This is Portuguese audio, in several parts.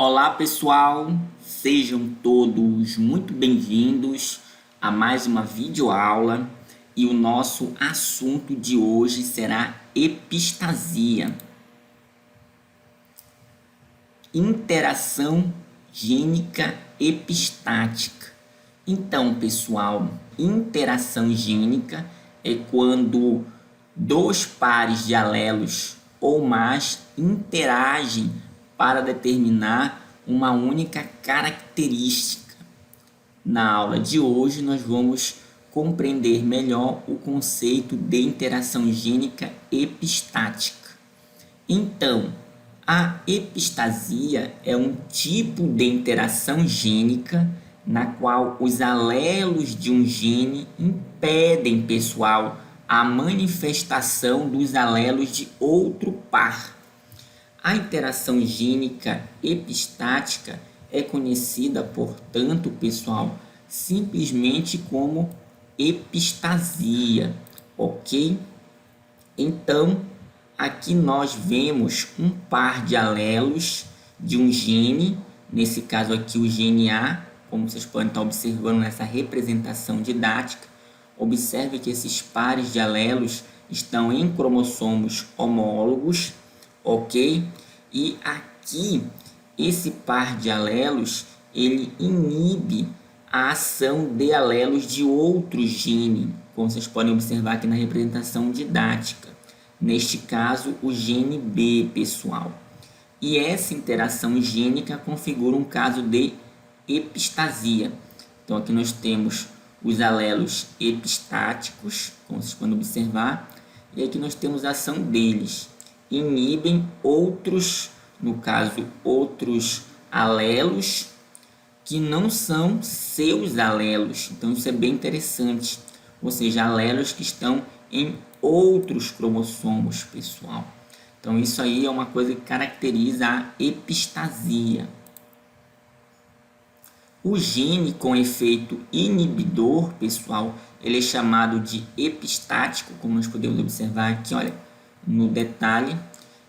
Olá pessoal, sejam todos muito bem-vindos a mais uma videoaula e o nosso assunto de hoje será epistasia. Interação gênica epistática. Então pessoal, interação gênica é quando dois pares de alelos ou mais interagem para determinar uma única característica. Na aula de hoje, nós vamos compreender melhor o conceito de interação gênica epistática. Então, a epistasia é um tipo de interação gênica na qual os alelos de um gene impedem, pessoal, a manifestação dos alelos de outro par. A interação gênica epistática é conhecida, portanto, pessoal, simplesmente como epistasia, ok? Então, aqui nós vemos um par de alelos de um gene, nesse caso aqui o gene A, como vocês podem estar observando nessa representação didática. Observe que esses pares de alelos estão em cromossomos homólogos, ok? E aqui, esse par de alelos, ele inibe a ação de alelos de outro gene, como vocês podem observar aqui na representação didática. Neste caso, o gene B, pessoal. E essa interação gênica configura um caso de epistasia. Então, aqui nós temos os alelos epistáticos, como vocês podem observar, e aqui nós temos a ação deles. Inibem outros, no caso, outros alelos que não são seus alelos. Então, isso é bem interessante. Ou seja, alelos que estão em outros cromossomos, pessoal. Então, isso aí é uma coisa que caracteriza a epistasia. O gene com efeito inibidor, pessoal, ele é chamado de epistático, como nós podemos observar aqui, olha, no detalhe.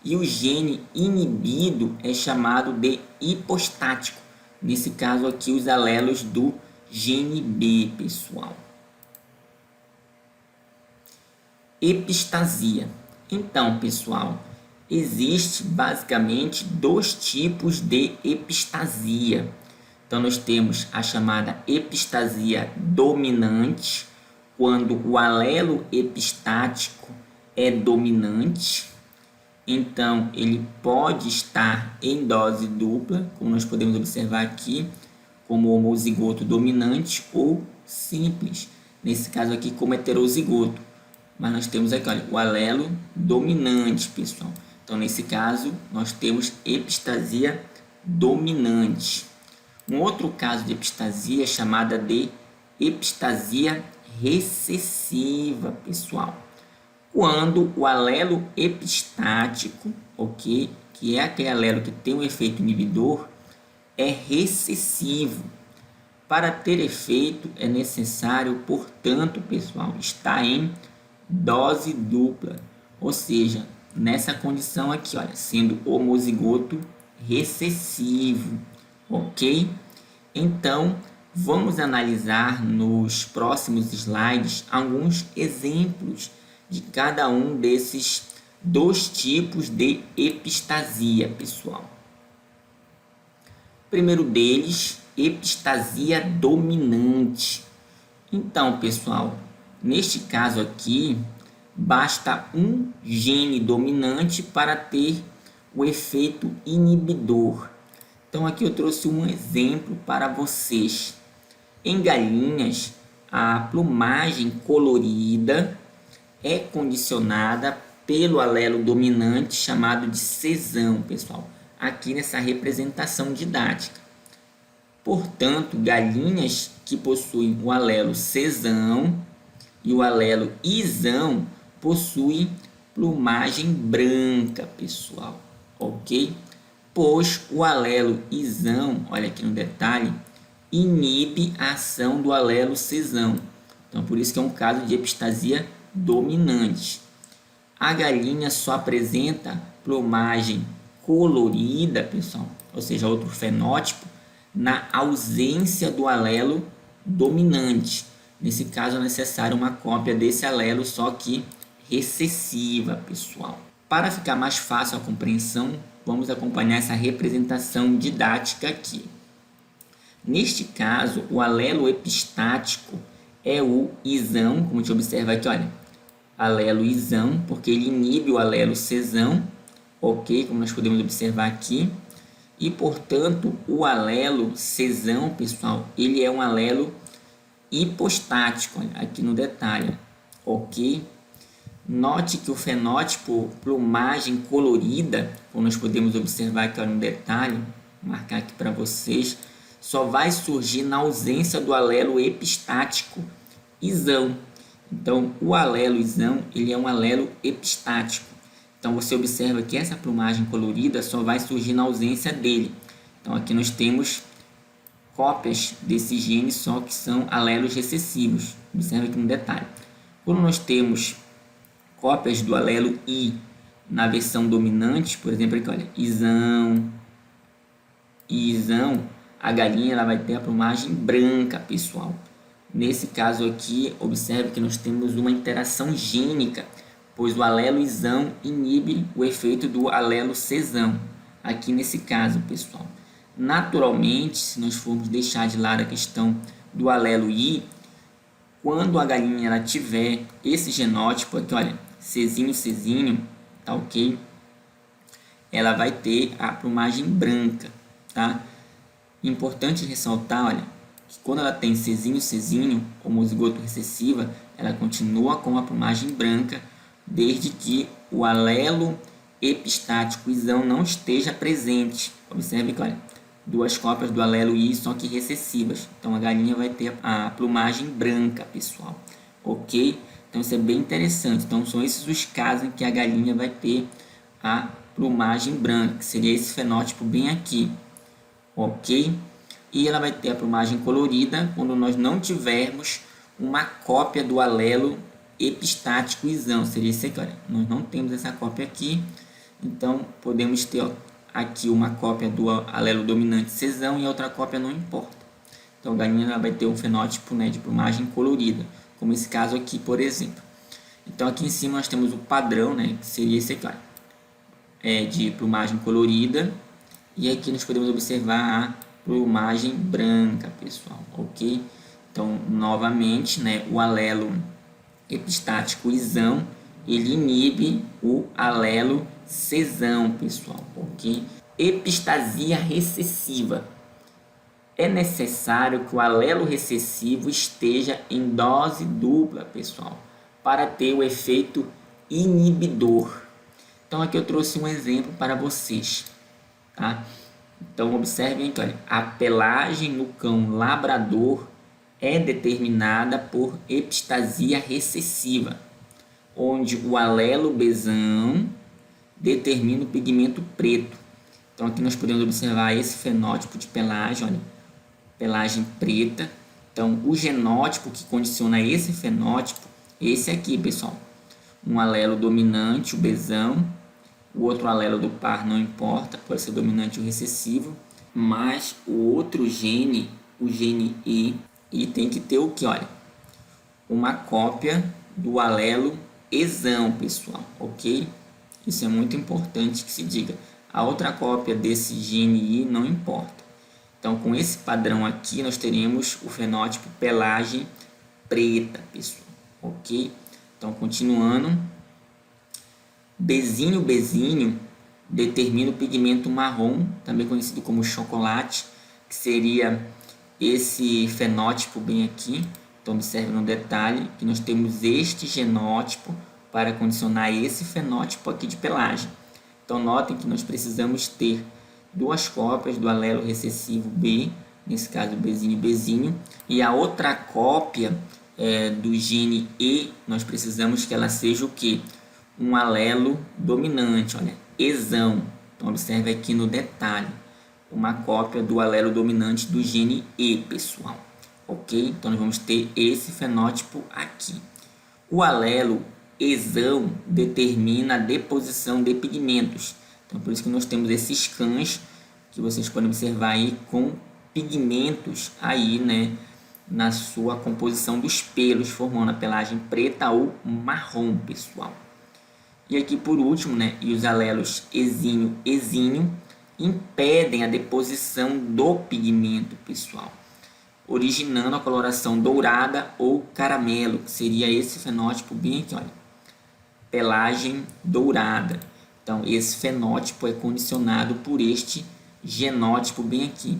E o gene inibido é chamado de hipostático. Nesse caso aqui, os alelos do gene B, pessoal. Epistasia. Então, pessoal, existe basicamente dois tipos de epistasia. Então, nós temos a chamada epistasia dominante, quando o alelo epistático é dominante. Então, ele pode estar em dose dupla, como nós podemos observar aqui, como homozigoto dominante ou simples. Nesse caso aqui, como heterozigoto. Mas nós temos aqui, olha, o alelo dominante, pessoal. Então, nesse caso, nós temos epistasia dominante. Um outro caso de epistasia é chamada de epistasia recessiva, pessoal. Quando o alelo epistático, ok, que é aquele alelo que tem um efeito inibidor, é recessivo. Para ter efeito é necessário, portanto, pessoal, estar em dose dupla, ou seja, nessa condição aqui, olha, sendo homozigoto recessivo, ok? Então, vamos analisar nos próximos slides alguns exemplos de cada um desses dois tipos de epistasia, pessoal. Primeiro deles, epistasia dominante. Então, pessoal, neste caso aqui, basta um gene dominante para ter o efeito inibidor. Então, aqui eu trouxe um exemplo para vocês. Em galinhas, a plumagem colorida é condicionada pelo alelo dominante chamado de sesão, pessoal, aqui nessa representação didática. Portanto, galinhas que possuem o alelo sesão e o alelo isão possuem plumagem branca, pessoal, ok? Pois o alelo isão, olha aqui no detalhe, inibe a ação do alelo sesão. Então, por isso que é um caso de epistasia dominante. A galinha só apresenta plumagem colorida, pessoal, ou seja, outro fenótipo, na ausência do alelo dominante. Nesse caso é necessário uma cópia desse alelo, só que recessiva, pessoal. Para ficar mais fácil a compreensão, vamos acompanhar essa representação didática aqui. Neste caso, o alelo epistático é o isão, como a gente observa aqui, olha, alelo isão, porque ele inibe o alelo cesão, ok? Como nós podemos observar aqui. E, portanto, o alelo cesão, pessoal, ele é um alelo hipostático, olha, aqui no detalhe, ok? Note que o fenótipo plumagem colorida, como nós podemos observar aqui no detalhe, vou marcar aqui para vocês, só vai surgir na ausência do alelo epistático isão. Então, o alelo isão, ele é um alelo epistático. Então, você observa que essa plumagem colorida só vai surgir na ausência dele. Então, aqui nós temos cópias desse gene, só que são alelos recessivos. Observa aqui no detalhe. Quando nós temos cópias do alelo I na versão dominante, por exemplo, aqui, olha, isão, isão, a galinha ela vai ter a plumagem branca, pessoal. Nesse caso aqui, observe que nós temos uma interação gênica, pois o alelo isão inibe o efeito do alelo cesão, aqui nesse caso, pessoal. Naturalmente, se nós formos deixar de lado a questão do alelo I, quando a galinha ela tiver esse genótipo aqui, olha, Czinho, Czinho, tá ok? Ela vai ter a plumagem branca, tá? Importante ressaltar, olha, que quando ela tem Czinho, Czinho, homozigoto recessiva, ela continua com a plumagem branca, desde que o alelo epistático isão não esteja presente. Observe que, olha, duas cópias do alelo I, só que recessivas. Então, a galinha vai ter a plumagem branca, pessoal. Ok? Então, isso é bem interessante. Então, são esses os casos em que a galinha vai ter a plumagem branca, que seria esse fenótipo bem aqui. Ok? E ela vai ter a plumagem colorida quando nós não tivermos uma cópia do alelo epistático isão. Seria esse aqui, olha. Nós não temos essa cópia aqui. Então, podemos ter, ó, aqui uma cópia do alelo dominante cesão e outra cópia não importa. Então, a galinha ela vai ter um fenótipo, né, de plumagem colorida, como esse caso aqui, por exemplo. Então, aqui em cima nós temos o padrão, né, que seria esse aqui, olha, de plumagem colorida. E aqui nós podemos observar a plumagem branca, pessoal, ok? Então, novamente, né, o alelo epistático isão, ele inibe o alelo cesão, pessoal, ok? Epistasia recessiva. É necessário que o alelo recessivo esteja em dose dupla, pessoal, para ter o efeito inibidor. Então, aqui eu trouxe um exemplo para vocês, tá? Então, observem aqui, olha, a pelagem no cão labrador é determinada por epistasia recessiva, onde o alelo Bzão determina o pigmento preto. Então, aqui nós podemos observar esse fenótipo de pelagem, olha, pelagem preta. Então, o genótipo que condiciona esse fenótipo, esse aqui, pessoal, um alelo dominante, o Bzão, o outro alelo do par não importa, pode ser dominante ou recessivo, mas o outro gene, o gene E, ele tem que ter o que, olha, uma cópia do alelo Ezão, pessoal, ok? Isso é muito importante que se diga. A outra cópia desse gene I não importa. Então, com esse padrão aqui, nós teremos o fenótipo pelagem preta, pessoal, ok? Então, continuando, Bzinho determina o pigmento marrom, também conhecido como chocolate, que seria esse fenótipo bem aqui. Então, observe no detalhe que nós temos este genótipo para condicionar esse fenótipo aqui de pelagem. Então, notem que nós precisamos ter duas cópias do alelo recessivo B, nesse caso Bzinho, e a outra cópia do gene E, nós precisamos que ela seja o quê? Um alelo dominante, olha, Ezão. Então, observe aqui no detalhe, uma cópia do alelo dominante do gene E, pessoal. Ok? Então, nós vamos ter esse fenótipo aqui. O alelo Ezão determina a deposição de pigmentos. Então, Então, por isso que nós temos esses cães que vocês podem observar aí com pigmentos aí, né, na sua composição dos pelos, formando a pelagem preta ou marrom, pessoal. E aqui por último, né, e os alelos exínio, exínio impedem a deposição do pigmento, pessoal, originando a coloração dourada ou caramelo, que seria esse fenótipo bem aqui, olha, pelagem dourada. Então, esse fenótipo é condicionado por este genótipo bem aqui.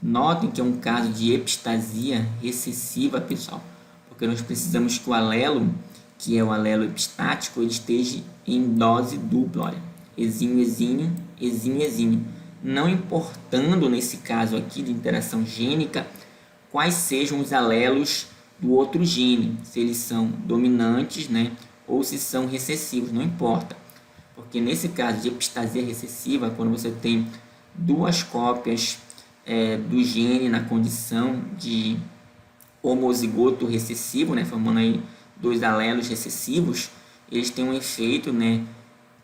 Notem que é um caso de epistasia recessiva, pessoal, porque nós precisamos que o alelo, que é o alelo epistático, ele esteja em dose dupla, olha, exínio, exínio, exínio, exínio. Não importando, nesse caso aqui de interação gênica, quais sejam os alelos do outro gene, se eles são dominantes, né, ou se são recessivos, não importa. Porque nesse caso de epistasia recessiva, quando você tem duas cópias do gene na condição de homozigoto recessivo, né, formando aí dois alelos recessivos, eles têm um efeito, né,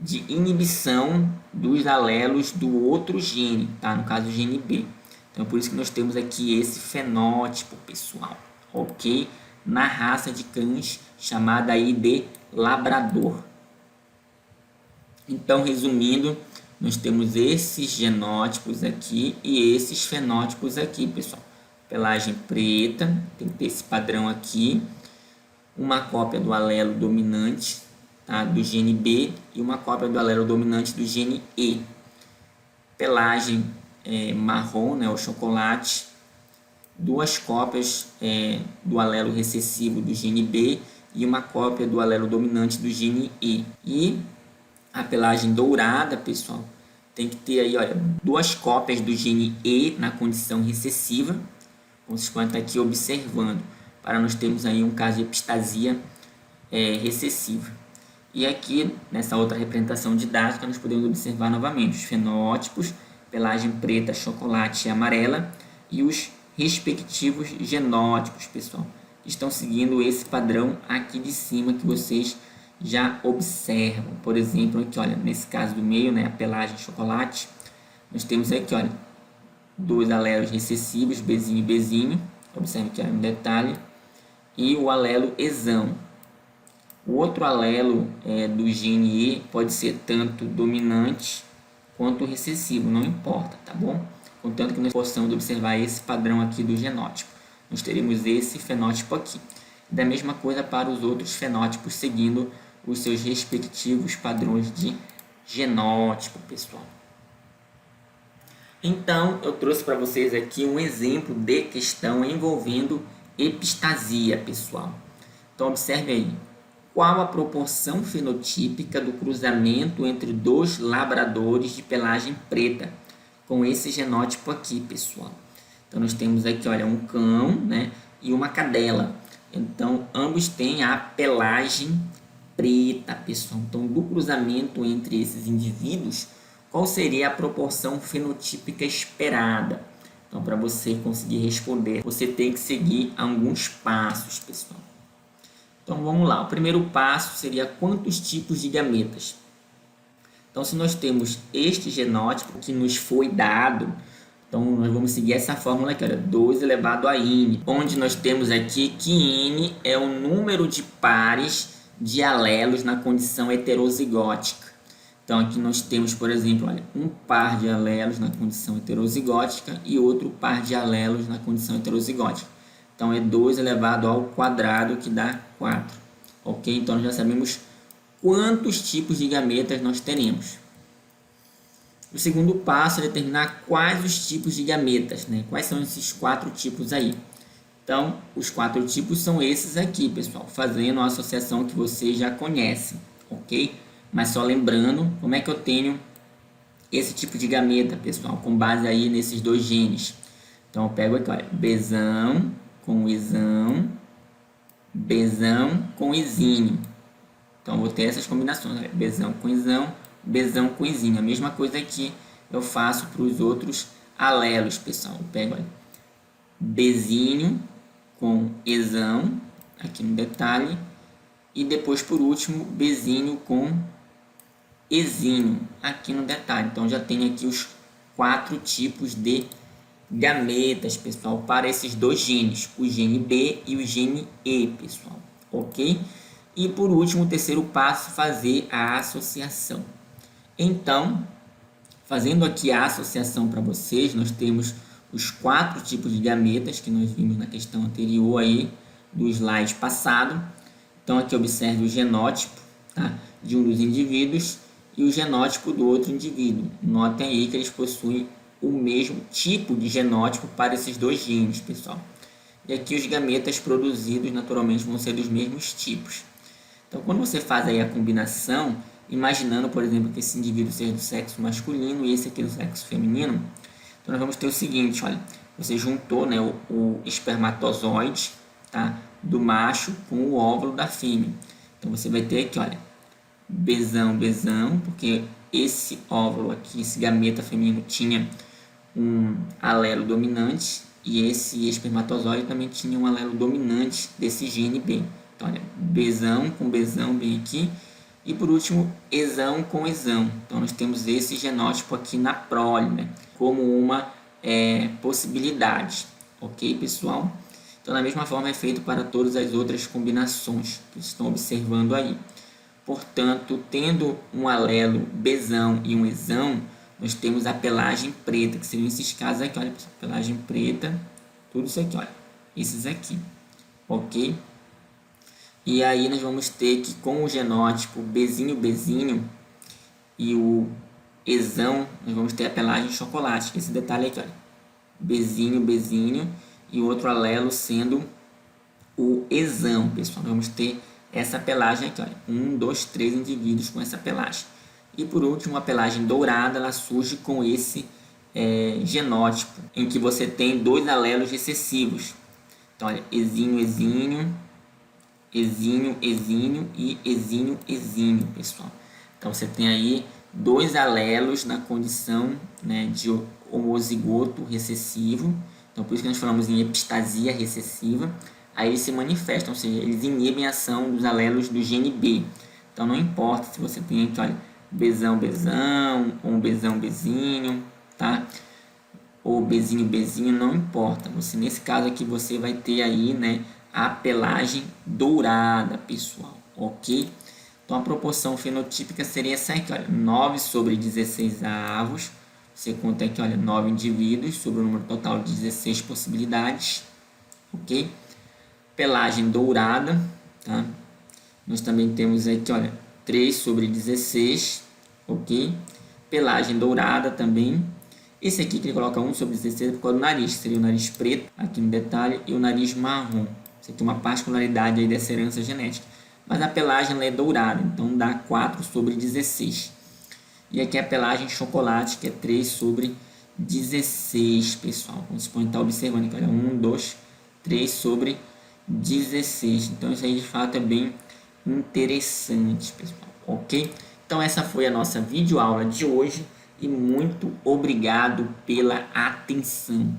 de inibição dos alelos do outro gene, tá? No caso, o gene B. Então, por isso que nós temos aqui esse fenótipo, pessoal, ok? Na raça de cães chamada aí de labrador. Então, resumindo, nós temos esses genótipos aqui e esses fenótipos aqui, pessoal. Pelagem preta, tem que ter esse padrão aqui. Uma cópia do alelo dominante, tá, do gene B e uma cópia do alelo dominante do gene E. Pelagem marrom, né, ou chocolate. Duas cópias do alelo recessivo do gene B e uma cópia do alelo dominante do gene E. E a pelagem dourada, pessoal, tem que ter aí, olha, duas cópias do gene E na condição recessiva, como vocês podem estar aqui observando, para nós termos aí um caso de epistasia recessiva. E aqui, nessa outra representação didática, nós podemos observar novamente os fenótipos, pelagem preta, chocolate e amarela, e os respectivos genótipos, pessoal. Estão seguindo esse padrão aqui de cima que vocês já observam. Por exemplo, aqui, olha, nesse caso do meio, né, a pelagem chocolate, nós temos aqui, olha, dois alelos recessivos, Bzinho e Bzinho, observe aqui, olha, um detalhe, e o alelo exão. O outro alelo do gene E pode ser tanto dominante quanto recessivo, não importa, tá bom? Contanto que nós possamos observar esse padrão aqui do genótipo. Nós teremos esse fenótipo aqui. Da mesma coisa para os outros fenótipos, seguindo os seus respectivos padrões de genótipo, pessoal. Então, eu trouxe para vocês aqui um exemplo de questão envolvendo epistasia, pessoal. Então, observe aí. Qual a proporção fenotípica do cruzamento entre dois labradores de pelagem preta com esse genótipo aqui, pessoal? Então, nós temos aqui, olha, um cão, né, e uma cadela. Então, ambos têm a pelagem preta, pessoal. Então, do cruzamento entre esses indivíduos, qual seria a proporção fenotípica esperada? Então, para você conseguir responder, você tem que seguir alguns passos, pessoal. Então, vamos lá. O primeiro passo seria quantos tipos de gametas. Então, se nós temos este genótipo que nos foi dado, então nós vamos seguir essa fórmula aqui, olha, 2 elevado a n, onde nós temos aqui que n é o número de pares de alelos na condição heterozigótica. Então, aqui nós temos, por exemplo, olha, um par de alelos na condição heterozigótica e outro par de alelos na condição heterozigótica. Então, é 2 elevado ao quadrado, que dá 4. Ok? Então, nós já sabemos quantos tipos de gametas nós teremos. O segundo passo é determinar quais os tipos de gametas, né? Quais são esses 4 tipos aí. Então, os 4 tipos são esses aqui, pessoal, fazendo uma associação que vocês já conhecem, ok? Mas só lembrando, como é que eu tenho esse tipo de gameta, pessoal, com base aí nesses dois genes. Então, eu pego aqui, olha, Bzão com Izão, Bzão com Izinho. Então, vou ter essas combinações, olha, Bzão com Izão, Bzão com Izinho. A mesma coisa que eu faço para os outros alelos, pessoal. Eu pego, olha, Bzinho com Ezão, aqui no detalhe, e depois, por último, Bzinho com exínio aqui no detalhe. Então já tem aqui os 4 tipos de gametas, pessoal, para esses dois genes, o gene B e o gene E, pessoal, ok? E por último, o terceiro passo, fazer a associação. Então, fazendo aqui a associação para vocês, nós temos os 4 tipos de gametas que nós vimos na questão anterior aí, do slide passado. Então aqui observe o genótipo, tá, de um dos indivíduos e o genótipo do outro indivíduo. Notem aí que eles possuem o mesmo tipo de genótipo para esses dois genes, pessoal. E aqui os gametas produzidos naturalmente vão ser dos mesmos tipos. Então quando você faz aí a combinação, imaginando, por exemplo, que esse indivíduo seja do sexo masculino e esse aqui do sexo feminino, então nós vamos ter o seguinte, olha, você juntou, né, o espermatozoide, tá, do macho com o óvulo da fêmea. Então você vai ter aqui, olha, Bzão, Bzão, porque esse óvulo aqui, esse gameta feminino tinha um alelo dominante e esse espermatozoide também tinha um alelo dominante desse gene B. Então, olha, Bzão com Bzão bem aqui. E por último, Ezão com Ezão. Então nós temos esse genótipo aqui na prole, né, como uma possibilidade. Ok, pessoal? Então da mesma forma é feito para todas as outras combinações que vocês estão observando aí. Portanto, tendo um alelo Bzão e um Ezão, nós temos a pelagem preta, que seriam esses casos aqui, olha, pelagem preta, tudo isso aqui, olha, esses aqui, ok? E aí nós vamos ter que com o genótipo Bzinho, Bzinho e o Ezão, nós vamos ter a pelagem chocolate, que esse detalhe aqui, olha, Bzinho, Bzinho e o outro alelo sendo o Ezão, pessoal. Nós vamos ter essa pelagem aqui, olha, 1, 2, 3 indivíduos com essa pelagem. E por último, a pelagem dourada, ela surge com esse genótipo, em que você tem 2 alelos recessivos. Então, olha, Ezinho, Ezinho, Ezinho, Ezinho e Ezinho, Ezinho, pessoal. Então, você tem aí 2 alelos na condição, né, de homozigoto recessivo. Então, por isso que nós falamos em epistasia recessiva. Aí eles se manifestam, ou seja, eles inibem a ação dos alelos do gene B. Então, não importa se você tem aqui, olha, Bzão, Bzão, ou um Bzão, Bzinho, tá? Ou Bzinho, Bzinho, não importa. Você, nesse caso aqui, você vai ter aí, né, a pelagem dourada, pessoal, ok? Então, a proporção fenotípica seria essa aqui, olha, 9 sobre 16 avos. Você conta aqui, olha, 9 indivíduos sobre o número total de 16 possibilidades, ok? Pelagem dourada, tá? Nós também temos aqui, olha, 3 sobre 16, ok? Pelagem dourada também. Esse aqui que ele coloca 1 sobre 16 por causa do nariz, seria o nariz preto, aqui no detalhe, e o nariz marrom. Você tem uma particularidade aí dessa herança genética. Mas a pelagem ela é dourada, então dá 4 sobre 16. E aqui a pelagem chocolate, que é 3 sobre 16, pessoal. Como vocês podem estar observando aqui, olha, 1, 2, 3 sobre 16. Então isso aí de fato é bem interessante, pessoal, ok? Então essa foi a nossa videoaula de hoje e muito obrigado pela atenção.